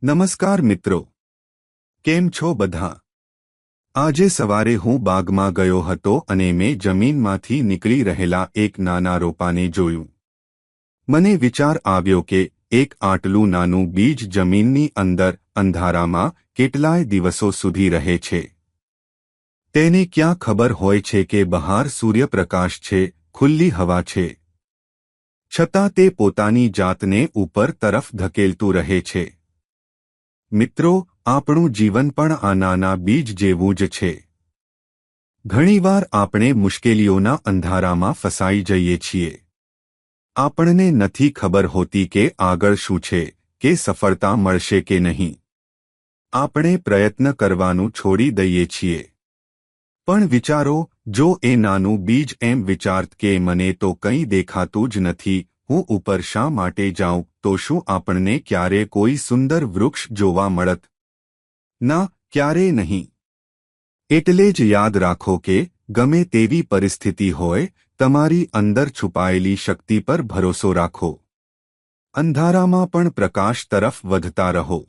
નમસ્કાર મિત્રો, કેમ છો બધા? આજે સવારે હું બાગમાં ગયો હતો અને મેં જમીનમાંથી નીકળી રહેલા એક નાના રોપાને જોયું. મને વિચાર આવ્યો કે એક આટલું નાનું બીજ જમીનની અંદર અંધારામાં કેટલાય દિવસો સુધી રહે છે. તેને ક્યાં ખબર હોય છે કે બહાર સૂર્યપ્રકાશ છે, ખુલ્લી હવા છે. છતાં તે પોતાની જાતને ઉપર તરફ ધકેલતું રહે છે. મિત્રો, આપણું જીવન પણ આ નાના બીજ જેવું જ છે. ઘણીવાર આપણે મુશ્કેલીઓના અંધારામાં ફસાઈ જઈએ છીએ. આપણને નથી ખબર હોતી કે આગળ શું છે, કે સફળતા મળશે કે નહીં. આપણે પ્રયત્ન કરવાનું છોડી દઈએ છીએ. પણ વિચારો, જો એ નાનું બીજ એમ વિચારત કે મને તો કંઈ દેખાતું જ નથી, હું ઉપર શા માટે જાઉં, તો શું આપણને ક્યારે કોઈ સુંદર વૃક્ષ જોવા મળત? ના, ક્યારેય નહીં. એટલે જ યાદ રાખો કે ગમે તેવી પરિસ્થિતિ હોય, તમારી અંદર છુપાયેલી શક્તિ પર ભરોસો રાખો. અંધારામાં પણ પ્રકાશ તરફ વધતા રહો.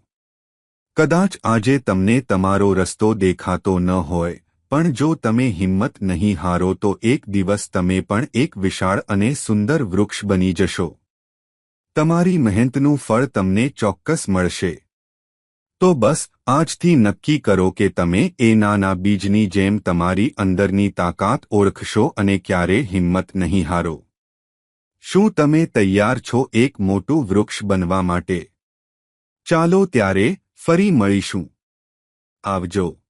કદાચ આજે તમને તમારો રસ્તો દેખાતો ન હોય, પણ જો તમે હિંમત નહીં હારો તો એક દિવસ તમે પણ એક વિશાળ અને સુંદર વૃક્ષ બની જશો. તમારી મહેનતનું ફળ તમને ચોક્કસ મળશે. તો બસ આજથી નક્કી કરો કે તમે એ નાના બીજની જેમ તમારી અંદરની તાકાત ઓળખશો અને ક્યારેય હિંમત નહીં હારો. શું તમે તૈયાર છો એક મોટું વૃક્ષ બનવા માટે? ચાલો ત્યારે ફરી મળીશું. આવજો.